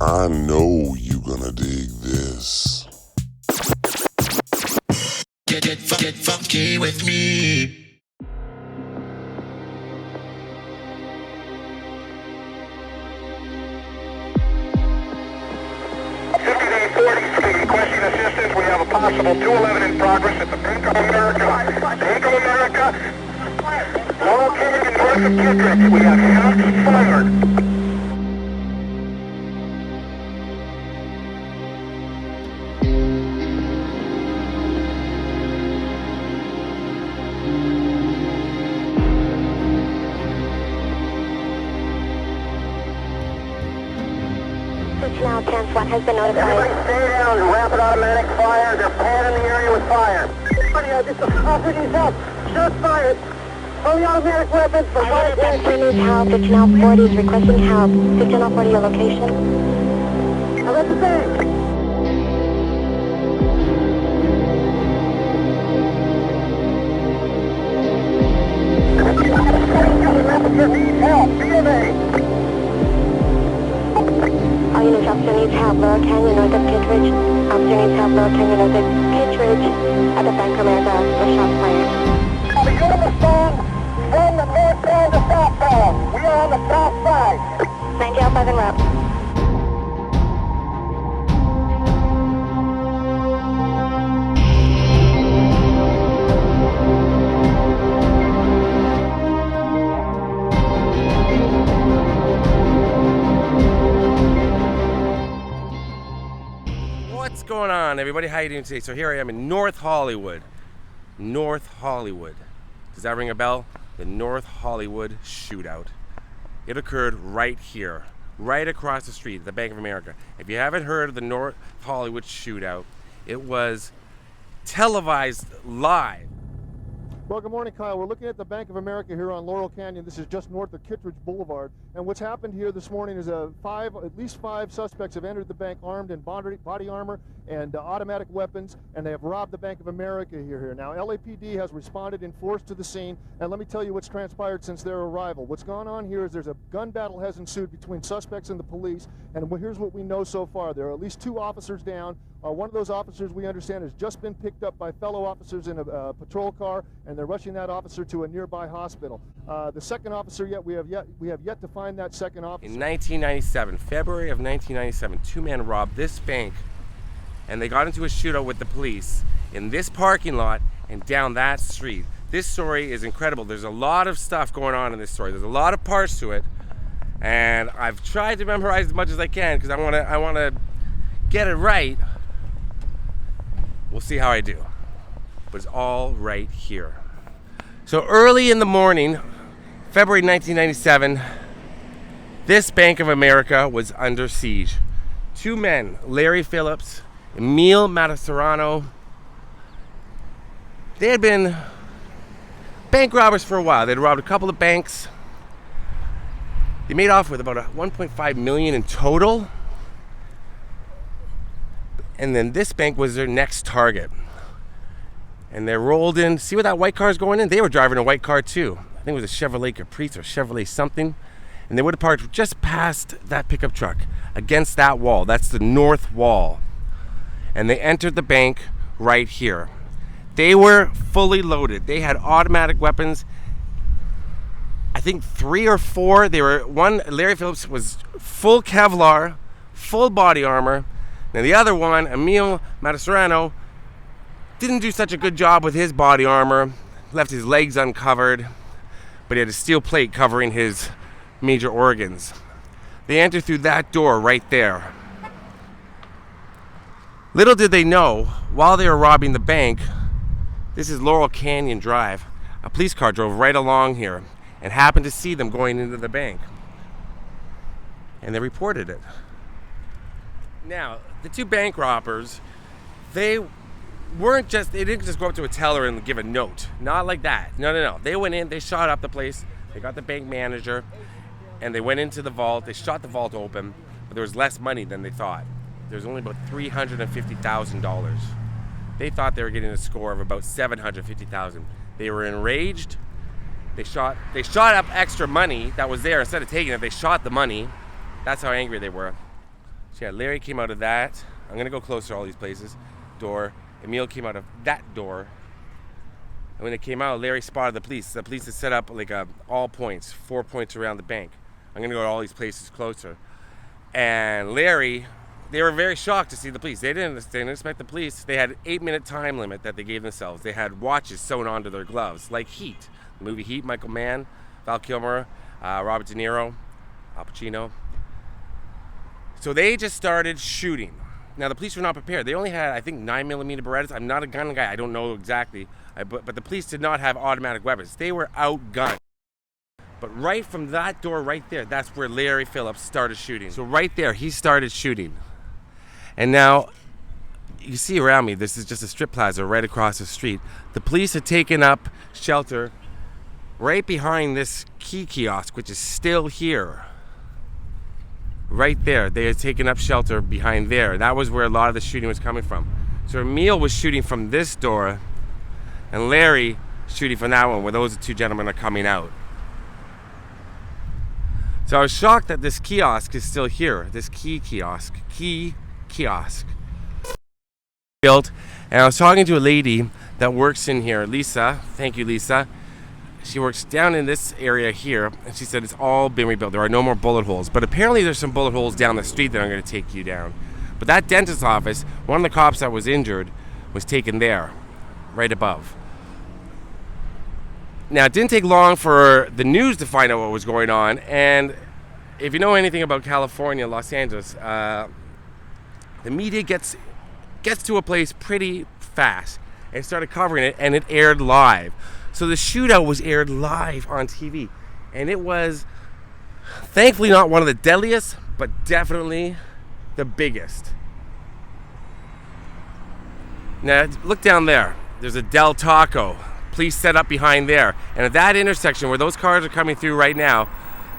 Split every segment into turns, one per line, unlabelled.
I know you gonna dig this.
Get funky with me.
Requesting assistance. We have a possible 211 in progress at the Bank of America. Bank of America. Located north of Kittredge. We have shots fired.
Now 10-1 has been notified.
Everybody stay down. Rapid automatic fire. They're panning the area with fire. This officer needs help. Shots fired. Fully automatic weapons for fire.
Officer needs help. 1540 is requesting help. 1540 your location.
I'm at the bank. Officer needs help. BMA.
All units, officer needs help. Lower Canyon, north of Kittredge. Officer needs help. Lower Canyon, north of Kittredge. At the Bank of America, the shots fired.
The unit respond from the north side to southbound. We are on the south side.
9005 en route.
What's going on, everybody? How you doing today? So here I am in North Hollywood. North Hollywood. Does that ring a bell? The North Hollywood shootout. It occurred right here, right across the street at the Bank of America. If you haven't heard of the North Hollywood shootout, it was televised live.
Well, good morning, Kyle. We're looking at the Bank of America here on Laurel Canyon. This is just north of Kittredge Boulevard. And what's happened here this morning is at least five suspects have entered the bank armed in body armor and automatic weapons, and they have robbed the Bank of America here. Now, LAPD has responded in force to the scene, and let me tell you what's transpired since their arrival. What's gone on here is there's a gun battle has ensued between suspects and the police, and here's what we know so far. There are at least 2 officers down. One of those officers, we understand, has just been picked up by fellow officers in a patrol car, and they're rushing that officer to a nearby hospital. The second officer, we have yet to find that second officer.
In 1997, February of 1997, 2 men robbed this bank, and they got into a shootout with the police in this parking lot and down that street. This story is incredible. There's a lot of stuff going on in this story. There's a lot of parts to it, and I've tried to memorize as much as I can because I want to get it right. We'll see how I do, but it's all right here. So early in the morning, February 1997, this Bank of America was under siege. 2 men, Larry Phillips, Emil Matasareanu, they had been bank robbers for a while. They'd robbed a couple of banks. They made off with about $1.5 million in total. And then this bank was their next target. And they rolled in. See where that white car is going in? They were driving a white car too. I think it was a Chevrolet Caprice or Chevrolet something. And they would have parked just past that pickup truck against that wall. That's the north wall. And they entered the bank right here. They were fully loaded. They had automatic weapons. I think 3 or 4. Larry Phillips was full Kevlar, full body armor. Now the other one, Emil Matasareanu, didn't do such a good job with his body armor, left his legs uncovered, but he had a steel plate covering his major organs. They entered through that door right there. Little did they know, while they were robbing the bank, this is Laurel Canyon Drive, a police car drove right along here and happened to see them going into the bank. And they reported it. Now, the 2 bank robbers, they didn't just go up to a teller and give a note. Not like that. No. They went in, they shot up the place, they got the bank manager, and they went into the vault. They shot the vault open, but there was less money than they thought. There was only about $350,000. They thought they were getting a score of about $750,000. They were enraged. They shot up extra money that was there. Instead of taking it, they shot the money. That's how angry they were. So yeah, Larry came out of that. I'm gonna go closer to all these places. Door. Emil came out of that door. And when they came out, Larry spotted the police. The police had set up like all points, 4 points around the bank. I'm gonna go to all these places closer. And Larry, they were very shocked to see the police. They didn't expect the police. They had an 8-minute time limit that they gave themselves. They had watches sewn onto their gloves, like Heat. The movie Heat, Michael Mann, Val Kilmer, Robert De Niro, Al Pacino. So they just started shooting. Now the police were not prepared. They only had, I think, 9mm Berettas. I'm not a gun guy. I don't know exactly. But the police did not have automatic weapons. They were outgunned. But right from that door right there, that's where Larry Phillips started shooting. So right there, he started shooting. And now, you see around me, this is just a strip plaza right across the street. The police had taken up shelter right behind this key kiosk, which is still here. Right there, they had taken up shelter behind there. That was where a lot of the shooting was coming from. So Emil was shooting from this door, and Larry shooting from that one, where those two gentlemen are coming out. So I was shocked that this kiosk is still here. This key kiosk. Built. And I was talking to a lady that works in here, Lisa. Thank you, Lisa. She works down in this area here, and she said it's all been rebuilt. There are no more bullet holes. But apparently there's some bullet holes down the street that I'm going to take you down. But that dentist's office, one of the cops that was injured was taken there, right above. Now, it didn't take long for the news to find out what was going on, and if you know anything about California, Los Angeles, the media gets to a place pretty fast and started covering it, and it aired live. So the shootout was aired live on TV, and it was thankfully not one of the deadliest, but definitely the biggest. Now, look down there. There's a Del Taco. Police set up behind there. And at that intersection where those cars are coming through right now,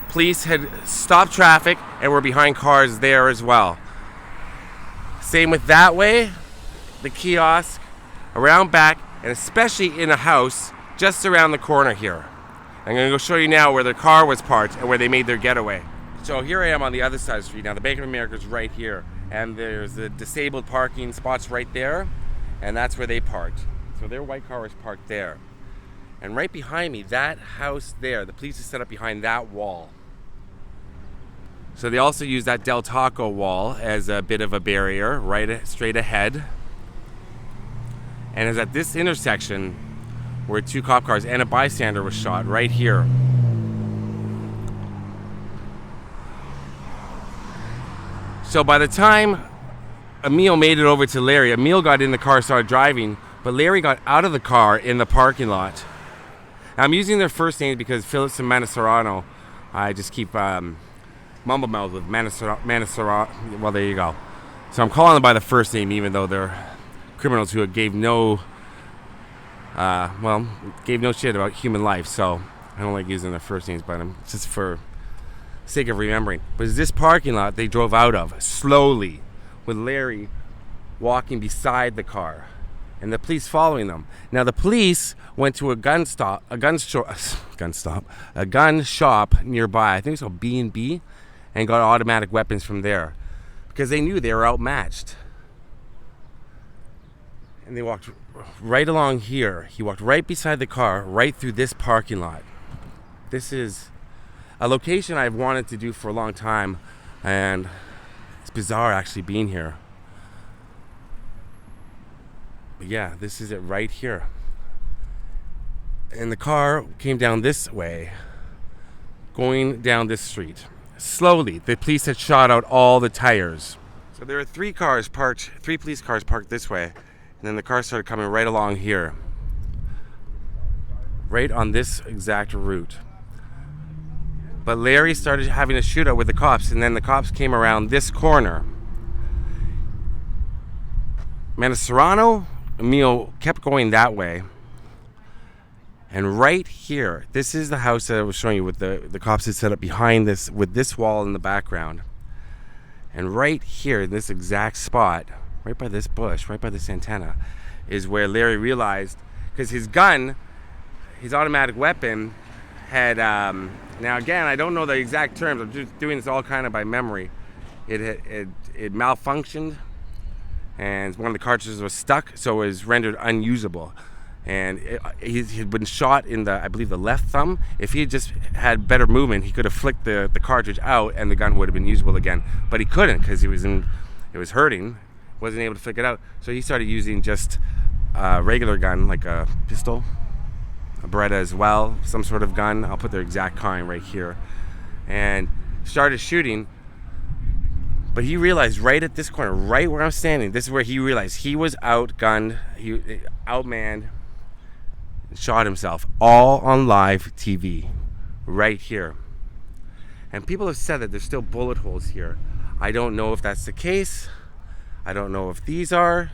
police had stopped traffic and were behind cars there as well. Same with that way, the kiosk, around back, and especially in a house just around the corner here. I'm going to go show you now where their car was parked and where they made their getaway. So here I am on the other side of the street. Now the Bank of America is right here, and there's the disabled parking spots right there, and that's where they parked. So their white car was parked there. And right behind me, that house there, the police is set up behind that wall. So they also use that Del Taco wall as a bit of a barrier right straight ahead. And it's at this intersection where 2 cop cars and a bystander was shot right here. So by the time Emil made it over to Larry, Emil got in the car, started driving, but Larry got out of the car in the parking lot. Now, I'm using their first names because Phillips and Matasareanu, I just keep mumble mouth with Matasareanu. Well, there you go. So I'm calling them by the first name, even though they're criminals who gave no shit about human life. So I don't like using their first names, but it's just for sake of remembering. But it's this parking lot they drove out of slowly, with Larry walking beside the car, and the police following them. Now the police went to a gun shop nearby. I think it's called B&B, and got automatic weapons from there because they knew they were outmatched. And they walked right along here. He walked right beside the car, right through this parking lot. This is a location I've wanted to do for a long time, and it's bizarre actually being here. But yeah, this is it right here. And the car came down this way, going down this street. Slowly, the police had shot out all the tires. So there are 3 police cars parked this way, and then the car started coming right along here. Right on this exact route. But Larry started having a shootout with the cops, and then the cops came around this corner. Matasareanu, Emil kept going that way. And right here, this is the house that I was showing you with the cops had set up behind this, with this wall in the background. And right here, in this exact spot, right by this bush, right by this antenna, is where Larry realized, because his gun, his automatic weapon, had, now again, I don't know the exact terms, I'm just doing this all kind of by memory. it malfunctioned, and one of the cartridges was stuck, so it was rendered unusable. And he had been shot in the, I believe, the left thumb. If he had just had better movement, he could have flicked the cartridge out and the gun would have been usable again. But he couldn't, because it was hurting, wasn't able to flick it out. So he started using just a regular gun, like a pistol, a Beretta as well, some sort of gun. I'll put their exact kind right here. And started shooting. But he realized right at this corner, right where I'm standing, this is where he realized he was outgunned, outmanned, shot himself, all on live TV, right here. And people have said that there's still bullet holes here. I don't know if that's the case. I don't know if these are.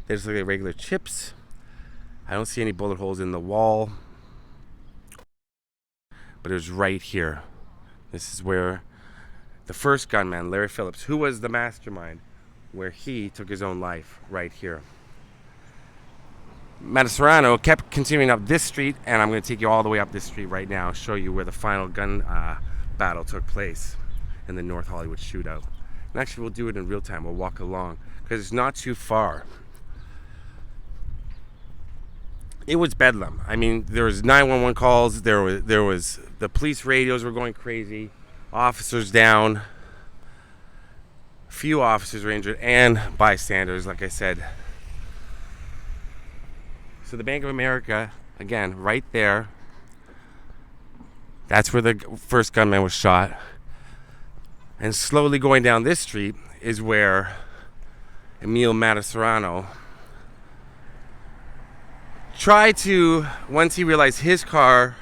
They just look like regular chips. I don't see any bullet holes in the wall. But it was right here. This is where the first gunman, Larry Phillips, who was the mastermind, where he took his own life, right here. Matasareanu kept continuing up this street, and I'm going to take you all the way up this street right now, show you where the final gun battle took place in the North Hollywood shootout. And actually, we'll do it in real time. We'll walk along, because it's not too far. It was bedlam. I mean, there was 911 calls. There was the police radios were going crazy. Officers down. A few officers were injured, and bystanders, like I said. So the Bank of America, again, right there. That's where the first gunman was shot. And slowly going down this street is where Emil Matasareanu tried to, once he realized his car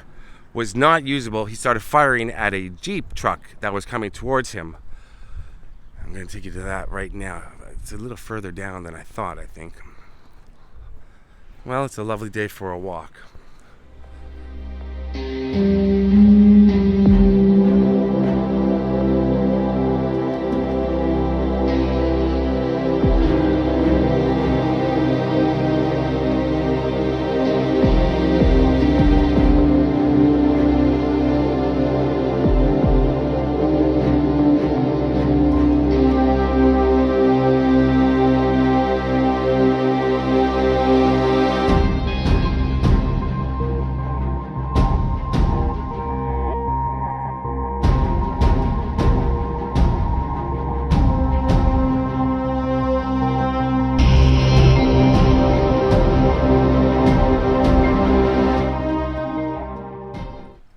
was not usable, he started firing at a Jeep truck that was coming towards him. I'm going to take you to that right now. It's a little further down than I thought, I think. Well, it's a lovely day for a walk.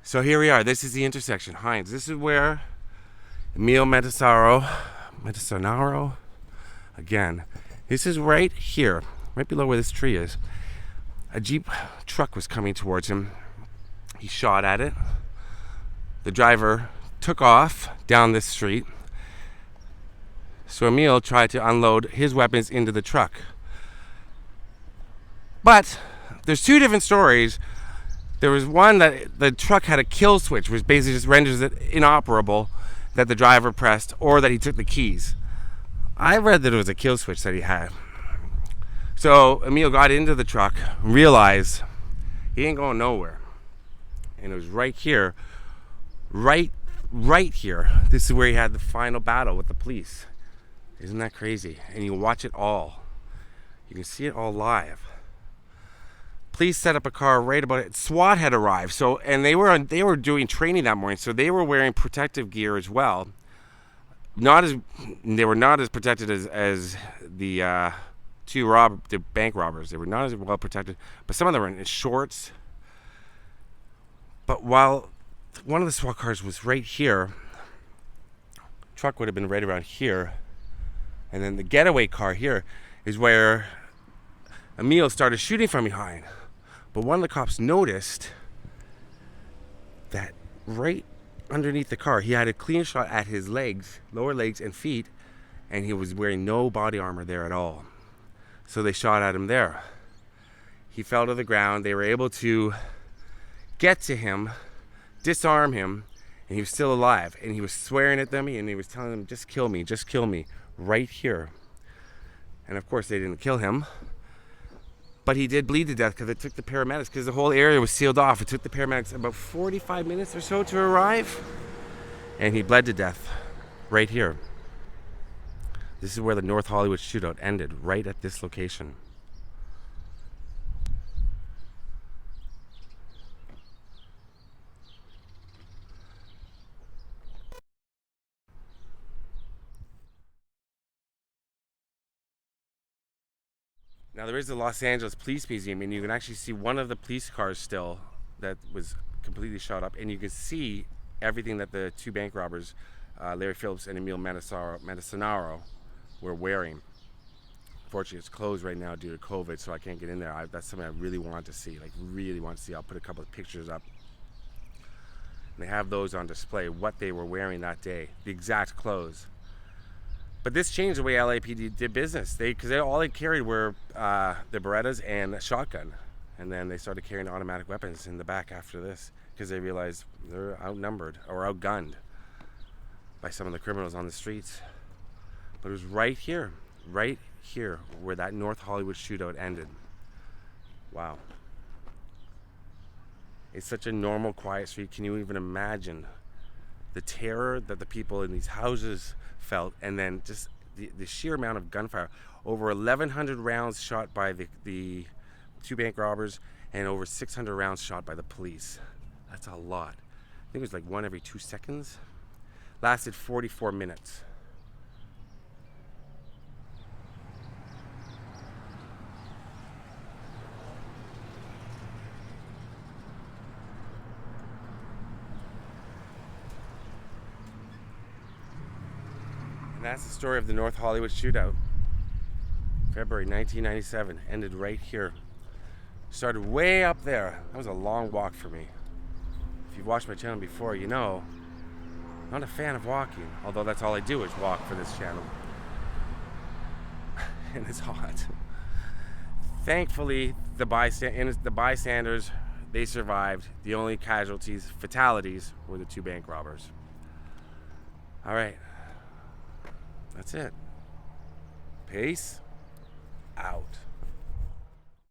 So here we are. This is the intersection, Hines. This is where Emil Matasareanu, again, this is right here, right below where this tree is. A Jeep truck was coming towards him. He shot at it. The driver took off down this street. So Emil tried to unload his weapons into the truck. But there's two different stories. There was one that the truck had a kill switch, which basically just renders it inoperable, that the driver pressed, or that he took the keys. I read that it was a kill switch that he had. So Emil got into the truck, realized he ain't going nowhere. And it was right here, right here. This is where he had the final battle with the police. Isn't that crazy? And you watch it all. You can see it all live. Police set up a car right about it. SWAT had arrived, so and they were doing training that morning, so they were wearing protective gear as well. They were not as protected as the the bank robbers. They were not as well protected, but some of them were in shorts. But while one of the SWAT cars was right here, truck would have been right around here, and then the getaway car here is where Emil started shooting from behind. But one of the cops noticed that right underneath the car, he had a clean shot at his legs, lower legs and feet, and he was wearing no body armor there at all. So they shot at him there. He fell to the ground. They were able to get to him, disarm him, and he was still alive. And he was swearing at them, and he was telling them, just kill me, right here. And of course, they didn't kill him. But he did bleed to death because it took the paramedics, because the whole area was sealed off. It took the paramedics about 45 minutes or so to arrive. And he bled to death right here. This is where the North Hollywood shootout ended, right at this location. Now there is the Los Angeles Police Museum, and you can actually see one of the police cars still that was completely shot up, and you can see everything that the two bank robbers, Larry Phillips and Emil Matasareanu, were wearing. Unfortunately, it's closed right now due to COVID, so I can't get in there. That's something I really want to see, like really want to see. I'll put a couple of pictures up. And they have those on display, what they were wearing that day, the exact clothes. But this changed the way LAPD did business. Because all they carried were the Berettas and a shotgun. And then they started carrying automatic weapons in the back after this, because they realized they're outnumbered or outgunned by some of the criminals on the streets. But it was right here where that North Hollywood shootout ended. Wow. It's such a normal, quiet street. Can you even imagine the terror that the people in these houses felt, and then just the sheer amount of gunfire? Over 1,100 rounds shot by the two bank robbers, and over 600 rounds shot by the police. That's a lot. I think it was like one every 2 seconds. Lasted 44 minutes. And that's the story of the North Hollywood shootout. February 1997, ended right here. Started way up there. That was a long walk for me. If you've watched my channel before, you know I'm not a fan of walking, although that's all I do is walk for this channel. And it's hot. Thankfully, the bystanders, they survived. The only casualties, fatalities, were the two bank robbers. All right. That's it. Peace out.